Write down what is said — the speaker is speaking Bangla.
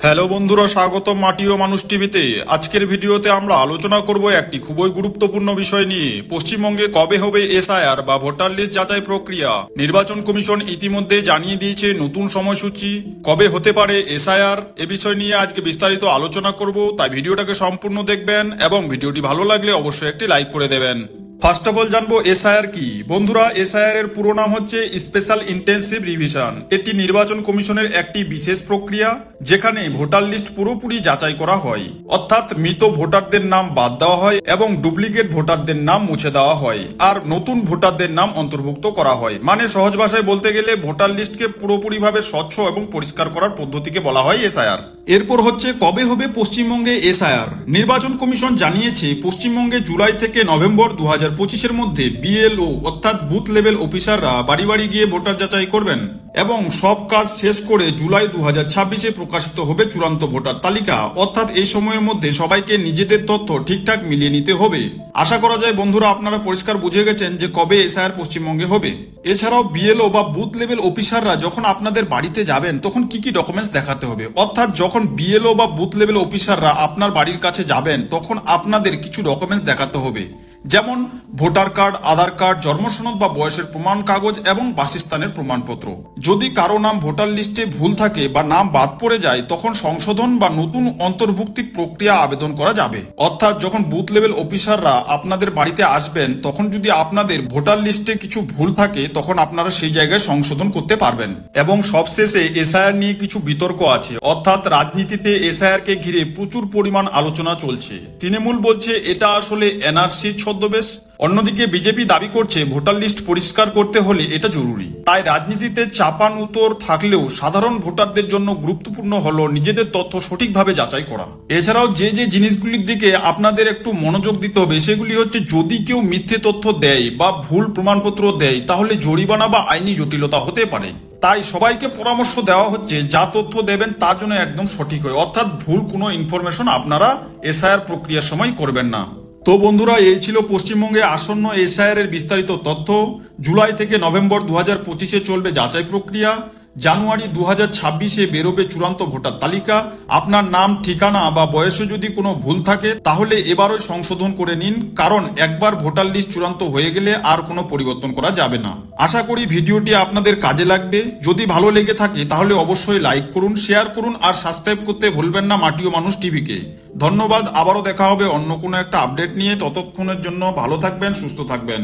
হ্যালো বন্ধুরা, স্বাগতম মাটি ও মানুষ টিভিতে। আজকের ভিডিওতে আমরা আলোচনা করব একটি খুবই গুরুত্বপূর্ণ বিষয় নিয়ে। পশ্চিমবঙ্গে কবে হবে এসআইআর বা ভোটার লিস্ট যাচাই প্রক্রিয়া? নির্বাচন কমিশন ইতিমধ্যে জানিয়ে দিয়েছে নতুন সময়সূচি। কবে হতে পারে এসআইআর, এ বিষয় নিয়ে আজকে বিস্তারিত আলোচনা করব, তাই ভিডিওটাকে সম্পূর্ণ দেখবেন এবং ভিডিওটি ভালো লাগলে অবশ্যই একটি লাইক করে দেবেন। ফার্স্ট অফ অল জানবো এসআইআর কি। বন্ধুরা, এসআইআর এর পুরো নাম হচ্ছে স্পেশাল ইন্টেন্সিভ রিভিশন। এটি নির্বাচন কমিশনের একটি বিশেষ প্রক্রিয়া যেখানে ভোটার লিস্ট পুরোপুরি যাচাই করা হয়, অর্থাৎ মৃত ভোটারদের নাম বাদ দেওয়া হয় এবং ডুপ্লিকেট ভোটারদের নাম মুছে দেওয়া হয় আর নতুন ভোটারদের নাম অন্তর্ভুক্ত করা হয়। মানে সহজ ভাষায় বলতে গেলে ভোটার লিস্টকে পুরোপুরিভাবে স্বচ্ছ এবং পরিষ্কার করার পদ্ধতিকে বলা হয় এসআইআর। এরপর হচ্ছে কবে হবে পশ্চিমবঙ্গে এসআইআর। নির্বাচন কমিশন জানিয়েছে পশ্চিমবঙ্গে জুলাই থেকে নভেম্বর 2025-এর মধ্যে বিএলও অর্থাৎ বুথ লেভেল অফিসাররা বাড়ি বাড়ি গিয়ে ভোটার যাচাই করবেন এবং সব কাজ শেষ করে জুলাই 2026-এ প্রকাশিত হবে চূড়ান্ত ভোটার তালিকা। অর্থাৎ এই সময়ের মধ্যে সবাইকে নিজেদের তথ্য ঠিকঠাক মিলিয়ে নিতে হবে। আশা করা যায় বন্ধুরা আপনারা পরিষ্কার বুঝে গেছেন যে কবে এসআইআর পশ্চিমবঙ্গে হবে। এছাড়াও বিএলও বা বুথ লেভেল অফিসাররা যখন আপনাদের বাড়িতে যাবেন তখন কি কি ডকুমেন্টস দেখাতে হবে। অর্থাৎ যখন বিএলও বা বুথ লেভেল অফিসাররা আপনার বাড়ির কাছে যাবেন তখন আপনাদের কিছু ডকুমেন্টস দেখাতে হবে, যেমন ভোটার কার্ড, আধার কার্ড, জন্মসনদ বা বয়সের প্রমাণ কাগজ এবং বাসস্থানের প্রমাণপত্র। যদি কারো নাম ভোটার লিস্টে ভুল থাকে বা নাম বাদ পড়ে যায় তখন সংশোধন বা নতুন অন্তর্ভুক্তি প্রক্রিয়া আবেদন করা যাবে। অর্থাৎ যখন বুথ লেভেল অফিসাররা আপনাদের বাড়িতে আসবেন তখন যদি আপনাদের ভোটার লিস্টে কিছু ভুল থাকে তখন আপনারা সেই জায়গায় সংশোধন করতে পারবেন। এবং সবশেষে এসআইআর নিয়ে কিছু বিতর্ক আছে, অর্থাৎ রাজনীতিতে এসআইআর কে ঘিরে প্রচুর পরিমাণ আলোচনা চলছে। তৃণমূল বলছে এটা আসলে এনআরসির ছদ্মবেশ, অন্যদিকে বিজেপি দাবি করছে ভোটার লিস্ট পরিষ্কার করতে হলে এটা জরুরি। তাই রাজনীতিতে চাপান উত্তর থাকলেও সাধারণ ভোটারদের জন্য গুরুত্বপূর্ণ হলো নিজেদের তথ্য সঠিকভাবে যাচাই করা। এছাড়াও যে যে জিনিসগুলির দিকে আপনাদের একটু মনোযোগ দিতে হবে সেগুলি হচ্ছে, যদি কেউ মিথ্যে তথ্য দেয় বা ভুল প্রমাণপত্র দেয় তাহলে জরিমানা বা আইনি জটিলতা হতে পারে। তাই সবাইকে পরামর্শ দেওয়া হচ্ছে যা তথ্য দেবেন তার জন্য একদম সঠিক হয়, অর্থাৎ ভুল কোনো ইনফরমেশন আপনারা এসআইআর প্রক্রিয়ার সময় করবেন না। তো বন্ধুরা, এই ছিল পশ্চিমবঙ্গে আসন্ন এসআইআর এর বিস্তারিত তথ্য। জুলাই থেকে নভেম্বর 2025-এ চলবে যাচাই প্রক্রিয়া। জানুয়ারি 2026-এ বেরোবে চূড়ান্ত ভোটার তালিকা। আপনার নাম, ঠিকানা বা বয়সে যদি কোনো ভুল থাকে তাহলে এবারও সংশোধন করে নিন, কারণ একবার ভোটার লিস্ট চূড়ান্ত হয়ে গেলে আর কোনো পরিবর্তন করা যাবে না। আশা করি ভিডিওটি আপনাদের কাজে লাগবে। যদি ভালো লেগে থাকে তাহলে অবশ্যই লাইক করুন, শেয়ার করুন আর সাবস্ক্রাইব করতে ভুলবেন না মাটি ও মানুষ টিভিকে। ধন্যবাদ। আবারও দেখা হবে অন্য কোনো একটা আপডেট নিয়ে। ততক্ষণের জন্য ভালো থাকবেন, সুস্থ থাকবেন।